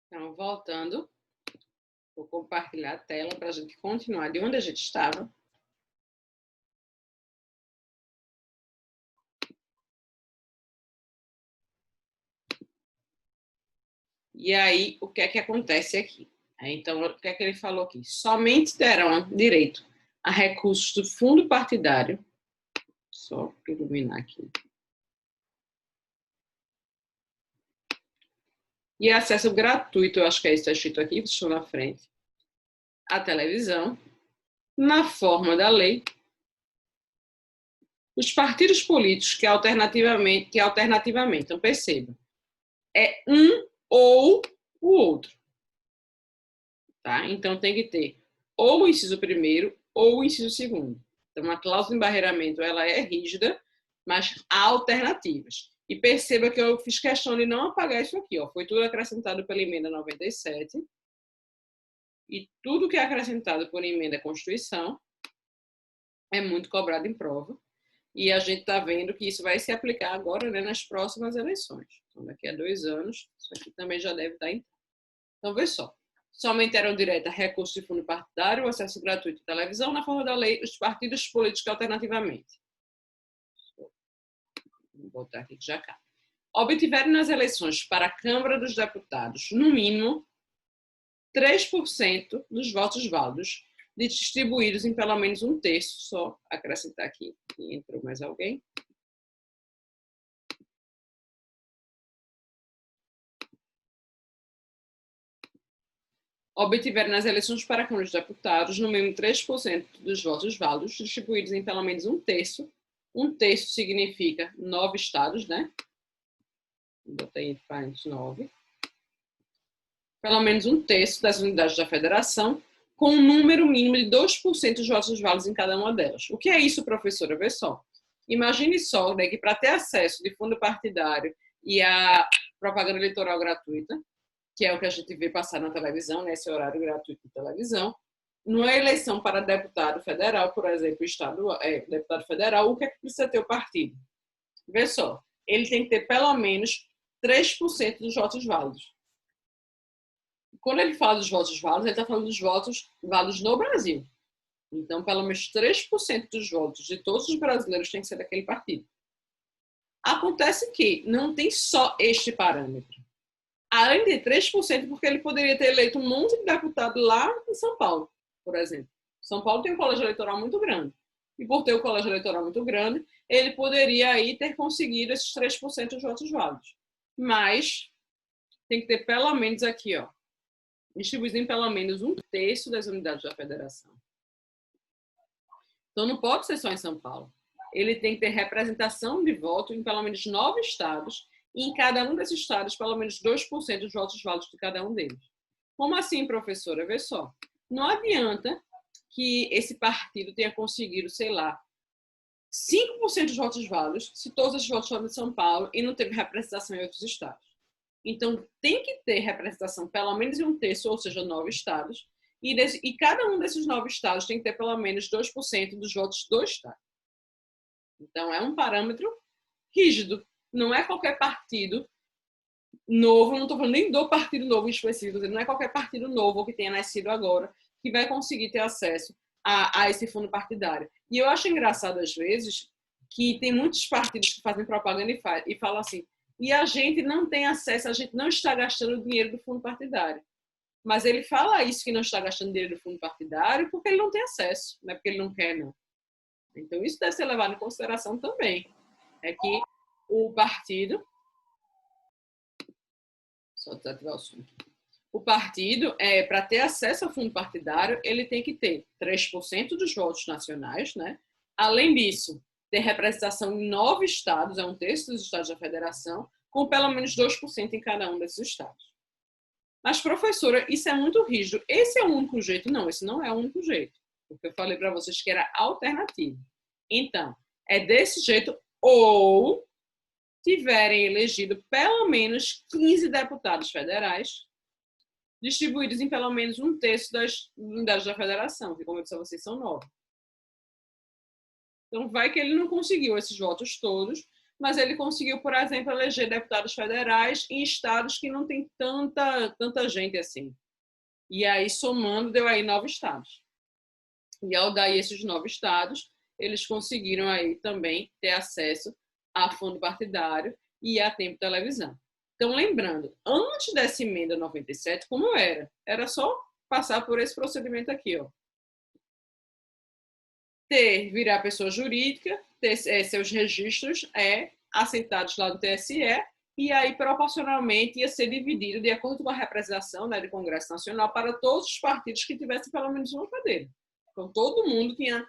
Então, voltando, vou compartilhar a tela para a gente continuar de onde a gente estava. E aí, o que é que acontece aqui? Então, o que é que ele falou aqui? Somente terão direito a recursos do fundo partidário, só iluminar aqui, e acesso gratuito, eu acho que é isso que está escrito aqui, estou na frente, à televisão, na forma da lei, os partidos políticos que alternativamente, então perceba, é um ou o outro, tá? Então tem que ter ou o inciso primeiro ou o inciso segundo. Então a cláusula de embarreiramento ela é rígida, mas há alternativas. E perceba que eu fiz questão de não apagar isso aqui, ó. Foi tudo acrescentado pela emenda 97 e tudo que é acrescentado por emenda à Constituição é muito cobrado em prova. E a gente está vendo que isso vai se aplicar agora, né, nas próximas eleições. Então, daqui a 2 anos, isso aqui também já deve estar em. Então, vê só. Somente terão direito a recurso de fundo partidário, acesso gratuito à televisão, na forma da lei, os partidos políticos alternativamente. Vou botar aqui que já cá. Obtiverem nas eleições para a Câmara dos Deputados, no mínimo, 3% dos votos válidos, distribuídos em pelo menos um terço, só acrescentar aqui, que entrou mais alguém. Obtiver nas eleições para a Câmara dos Deputados, no mínimo 3% dos votos válidos, distribuídos em pelo menos um terço. Um terço significa 9 estados, né? Botei entre parênteses 9. Pelo menos um terço das unidades da federação, com um número mínimo de 2% dos votos válidos em cada uma delas. O que é isso, professora? Vê só. Imagine só, né, que para ter acesso de fundo partidário e a propaganda eleitoral gratuita, que é o que a gente vê passar na televisão, nesse horário gratuito de televisão, numa eleição para deputado federal, por exemplo, deputado federal, o que é que precisa ter o partido? Vê só, ele tem que ter pelo menos 3% dos votos válidos. Quando ele fala dos votos válidos, ele está falando dos votos válidos no Brasil. Então, pelo menos 3% dos votos de todos os brasileiros tem que ser daquele partido. Acontece que não tem só este parâmetro. Além de 3%, porque ele poderia ter eleito um monte de deputado lá em São Paulo, por exemplo. São Paulo tem um colégio eleitoral muito grande. E por ter um colégio eleitoral muito grande, ele poderia aí ter conseguido esses 3% dos votos válidos. Mas tem que ter pelo menos aqui, ó, distribuído em pelo menos um terço das unidades da federação. Então não pode ser só em São Paulo. Ele tem que ter representação de voto em pelo menos 9 estados, e em cada um desses estados, pelo menos 2% dos votos válidos de cada um deles. Como assim, professora? Vê só. Não adianta que esse partido tenha conseguido, sei lá, 5% dos votos válidos, se todos esses votos foram de São Paulo e não teve representação em outros estados. Então, tem que ter representação pelo menos em um terço, ou seja, 9 estados, e cada um desses 9 estados tem que ter pelo menos 2% dos votos do estado. Então, é um parâmetro rígido. Não é qualquer partido novo, não estou falando nem do partido novo em específico, não é qualquer partido novo que tenha nascido agora que vai conseguir ter acesso a esse fundo partidário. E eu acho engraçado, às vezes, que tem muitos partidos que fazem propaganda e falam assim, e a gente não tem acesso, a gente não está gastando dinheiro do fundo partidário. Mas ele fala isso, que não está gastando dinheiro do fundo partidário, porque ele não tem acesso, não é porque ele não quer, não. Então, isso deve ser levado em consideração também. É que o partido... Só desativar o som aqui. O partido, para ter acesso ao fundo partidário, ele tem que ter 3% dos votos nacionais, né? Além disso, ter representação em 9 estados, é um terço dos estados da federação, com pelo menos 2% em cada um desses estados. Mas, professora, isso é muito rígido. Esse é o único jeito? Não, esse não é o único jeito. Porque eu falei para vocês que era alternativo. Então, é desse jeito ou tiverem elegido pelo menos 15 deputados federais, distribuídos em pelo menos um terço das unidades da federação, que, como eu disse a vocês, são 9. Então, vai que ele não conseguiu esses votos todos, mas ele conseguiu, por exemplo, eleger deputados federais em estados que não tem tanta gente assim. E aí, somando, deu aí 9 estados. E ao dar esses 9 estados, eles conseguiram aí também ter acesso a fundo partidário e a tempo de televisão. Então, lembrando, antes dessa emenda 97, como era? Era só passar por esse procedimento aqui, ó. Virar pessoa jurídica, ter seus registros aceitados lá do TSE, e aí, proporcionalmente, ia ser dividido de acordo com a representação, né, do Congresso Nacional para todos os partidos que tivessem pelo menos uma cadeira. Então, todo mundo tinha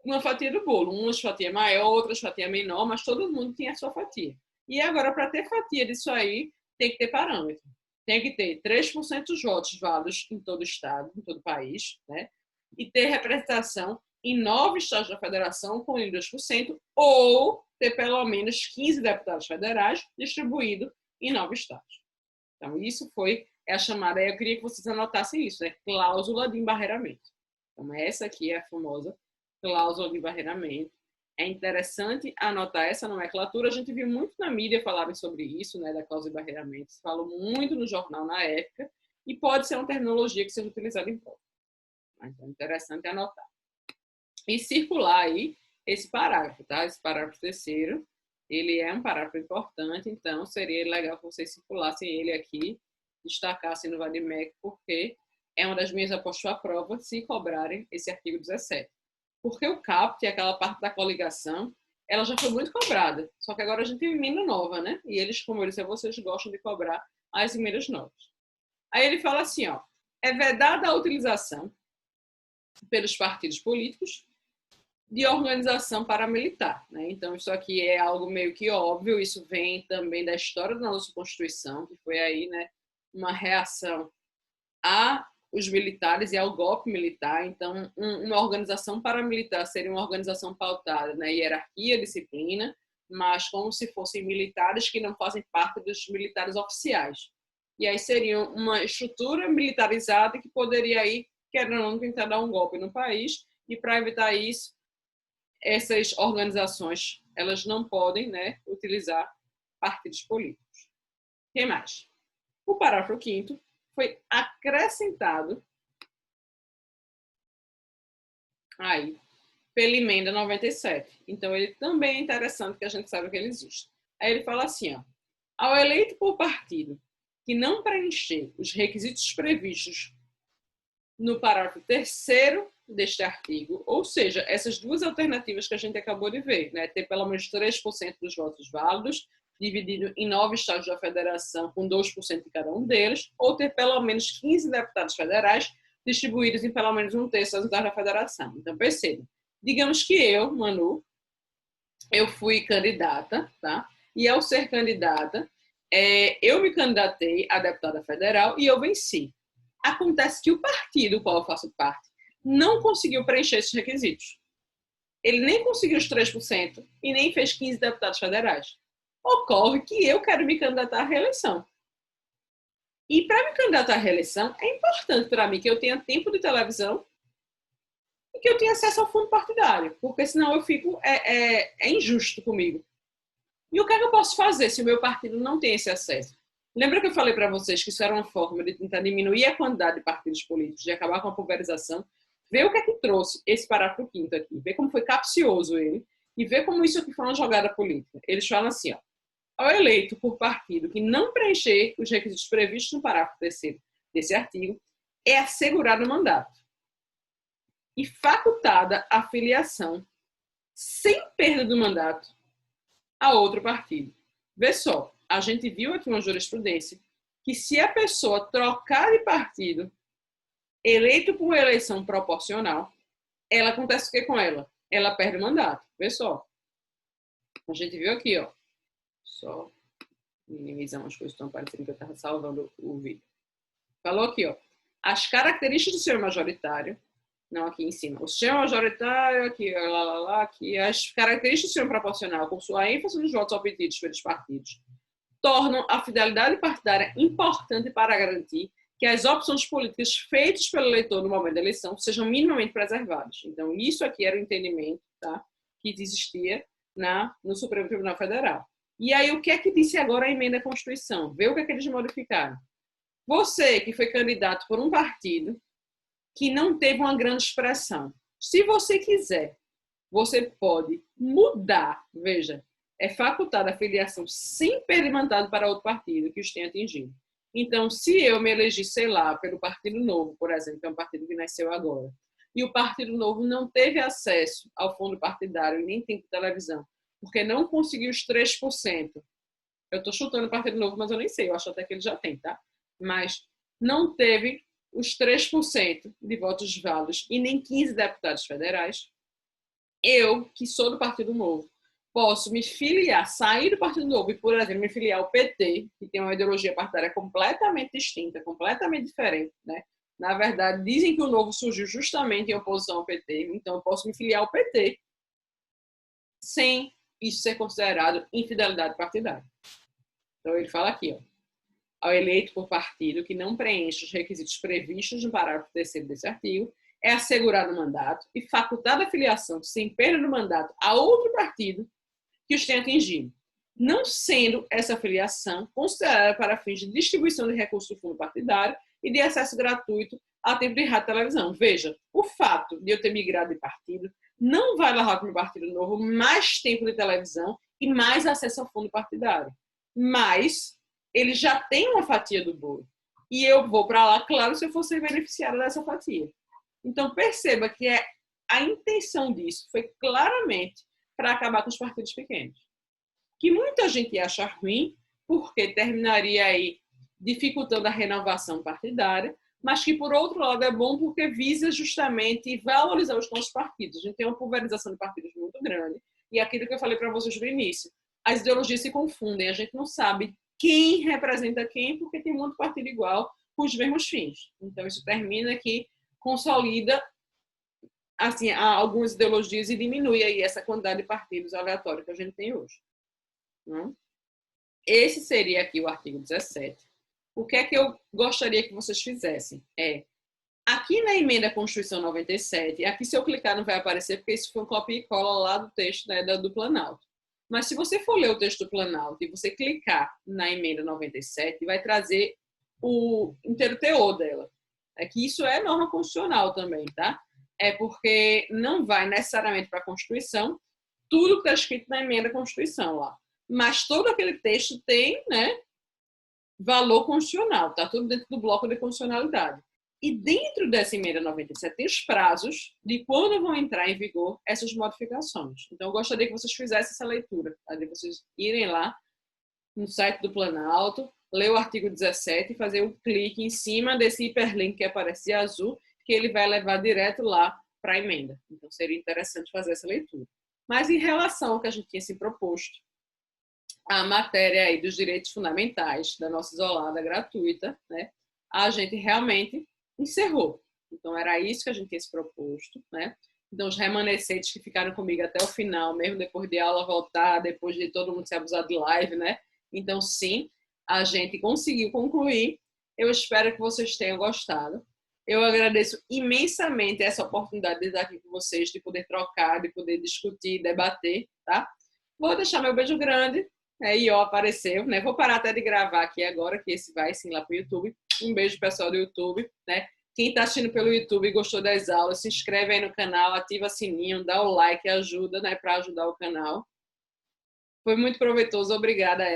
uma fatia do bolo, umas fatia maior, outras fatia menor, mas todo mundo tinha a sua fatia. E agora, para ter fatia disso aí, tem que ter parâmetro. Tem que ter 3% dos votos válidos em todo o estado, em todo o país, né? E ter representação em 9 estados da federação com 2%, ou ter pelo menos 15 deputados federais distribuídos em 9 estados. Então, isso foi a chamada, eu queria que vocês anotassem isso, né? Cláusula de embarreiramento. Então, essa aqui é a famosa cláusula de embarreiramento. É interessante anotar essa nomenclatura. A gente viu muito na mídia falarem sobre isso, né, da cláusula de embarreiramento. Se falou muito no jornal na época, e pode ser uma terminologia que seja utilizada em prova. Então, é interessante anotar. E circular aí esse parágrafo, tá? Esse parágrafo terceiro, ele é um parágrafo importante, então seria legal que vocês circulassem ele aqui, destacassem no Vademec, porque é uma das minhas apostas à prova se cobrarem esse artigo 17. Porque o CAPT, aquela parte da coligação, ela já foi muito cobrada, só que agora a gente tem emenda nova, né? E eles, como eu disse, vocês gostam de cobrar as emendas novas. Aí ele fala assim, ó, é vedada a utilização pelos partidos políticos de organização paramilitar, né? Então, isso aqui é algo meio que óbvio, isso vem também da história da nossa Constituição, que foi aí, né, uma reação aos militares e ao golpe militar. Então, uma organização paramilitar seria uma organização pautada na hierarquia, disciplina, mas como se fossem militares que não fazem parte dos militares oficiais. E aí seria uma estrutura militarizada que poderia aí, querendo ou não, tentar dar um golpe no país, e para evitar isso, essas organizações, elas não podem, né, utilizar partidos políticos. O que mais? O parágrafo 5º foi acrescentado aí pela emenda 97. Então, ele também é interessante que a gente saiba que ele existe. Aí ele fala assim, ó, ao eleito por partido que não preencher os requisitos previstos no parágrafo 3º deste artigo, ou seja, essas duas alternativas que a gente acabou de ver, né? Ter pelo menos 3% dos votos válidos, dividido em 9 estados da federação, com 2% de cada um deles, ou ter pelo menos 15 deputados federais distribuídos em pelo menos 1/3 das estados da federação. Então, perceba, digamos que eu, Manu, eu fui candidata, tá? E ao ser candidata, eu me candidatei a deputada federal e eu venci. Acontece que o partido do qual eu faço parte não conseguiu preencher esses requisitos. Ele nem conseguiu os 3% e nem fez 15 deputados federais. Ocorre que eu quero me candidatar à reeleição. E para me candidatar à reeleição, é importante para mim que eu tenha tempo de televisão e que eu tenha acesso ao fundo partidário, porque senão eu fico injusto comigo. E o que é que eu posso fazer se o meu partido não tem esse acesso? Lembra que eu falei para vocês que isso era uma forma de tentar diminuir a quantidade de partidos políticos, de acabar com a pulverização? Ver o que é que trouxe esse parágrafo 5º aqui, ver como foi capcioso ele e ver como isso aqui foi uma jogada política. Eles falam assim, ó, ao eleito por partido que não preencher os requisitos previstos no parágrafo 3º desse artigo, é assegurado o mandato e facultada a filiação sem perda do mandato a outro partido. Vê só, a gente viu aqui uma jurisprudência que se a pessoa trocar de partido eleito por eleição proporcional, ela acontece o que com ela? Ela perde o mandato. Vê só. A gente viu aqui, ó. Só minimizar umas coisas que estão parecendo que eu estava salvando o vídeo. Falou aqui, ó. As características do sistema majoritário, não aqui em cima. O sistema majoritário, aqui, aqui. As características do sistema proporcional, com sua ênfase nos votos obtidos pelos partidos, tornam a fidelidade partidária importante para garantir que as opções políticas feitas pelo eleitor no momento da eleição sejam minimamente preservadas. Então, isso aqui era o entendimento, tá, que existia no Supremo Tribunal Federal. E aí, o que é que disse agora a emenda à Constituição? Vê o que é que eles modificaram. Você que foi candidato por um partido que não teve uma grande expressão, se você quiser, você pode mudar, veja, é facultada a filiação sem perder mandato para outro partido que os tenha atingido. Então, se eu me elegi, sei lá, pelo Partido Novo, por exemplo, que é um partido que nasceu agora, e o Partido Novo não teve acesso ao fundo partidário e nem tem televisão, porque não conseguiu os 3%. Eu estou chutando o Partido Novo, mas eu nem sei, eu acho até que ele já tem, tá? Mas não teve os 3% de votos válidos e nem 15 deputados federais. Eu, que sou do Partido Novo, posso me filiar, sair do Partido Novo e, por exemplo, me filiar ao PT, que tem uma ideologia partidária completamente distinta, completamente diferente, né? Na verdade, dizem que o Novo surgiu justamente em oposição ao PT, então eu posso me filiar ao PT sem isso ser considerado infidelidade partidária. Então ele fala aqui, ó, ao eleito por partido que não preenche os requisitos previstos no parágrafo 3º desse artigo, é assegurado o mandato e facultada a filiação sem perda do mandato a outro partido que os tenha atingido, não sendo essa filiação considerada para fins de distribuição de recursos do fundo partidário e de acesso gratuito a tempo de rádio e televisão. Veja, o fato de eu ter migrado de partido não vai levar para o Partido Novo mais tempo de televisão e mais acesso ao fundo partidário. Mas ele já tem uma fatia do bolo. E eu vou para lá, claro, se eu for ser beneficiária dessa fatia. Então, perceba que a intenção disso foi claramente para acabar com os partidos pequenos. Que muita gente acha ruim, porque terminaria aí dificultando a renovação partidária, mas que, por outro lado, é bom porque visa justamente valorizar os nossos partidos. A gente tem uma pulverização de partidos muito grande, e aquilo que eu falei para vocês no início, as ideologias se confundem, a gente não sabe quem representa quem, porque tem muito partido igual com os mesmos fins. Então, isso termina que consolida assim, algumas ideologias e diminui aí essa quantidade de partidos aleatórios que a gente tem hoje. Não? Esse seria aqui o artigo 17. O que é que eu gostaria que vocês fizessem? Aqui na emenda à Constituição 97, aqui se eu clicar não vai aparecer, porque isso foi um copia e cola lá do texto, né, do Planalto. Mas se você for ler o texto do Planalto e você clicar na emenda 97, vai trazer o inteiro teor dela. É que isso é norma constitucional também, tá? É porque não vai necessariamente para a Constituição tudo que está escrito na emenda à Constituição lá. Mas todo aquele texto tem, né, valor constitucional, está tudo dentro do bloco de constitucionalidade. E dentro dessa emenda 97 tem os prazos de quando vão entrar em vigor essas modificações. Então, eu gostaria que vocês fizessem essa leitura, tá? De vocês irem lá no site do Planalto, ler o artigo 17 e fazer um clique em cima desse hiperlink que aparece de azul, que ele vai levar direto lá para a emenda. Então, seria interessante fazer essa leitura. Mas, em relação ao que a gente tinha se proposto, a matéria aí dos direitos fundamentais da nossa isolada gratuita, né, a gente realmente encerrou. Então, era isso que a gente tinha se proposto, né? Então, os remanescentes que ficaram comigo até o final, mesmo depois de aula voltar, depois de todo mundo ser abusado de live, né? Então, sim, a gente conseguiu concluir. Eu espero que vocês tenham gostado. Eu agradeço imensamente essa oportunidade de estar aqui com vocês, de poder trocar, de poder discutir, debater, tá? Vou deixar meu beijo grande. Aí, ó, apareceu, né? Vou parar até de gravar aqui agora, que esse vai sim lá para o YouTube. Um beijo, pessoal do YouTube, né? Quem está assistindo pelo YouTube e gostou das aulas, se inscreve aí no canal, ativa o sininho, dá o like, ajuda, né? Para ajudar o canal. Foi muito proveitoso, obrigada.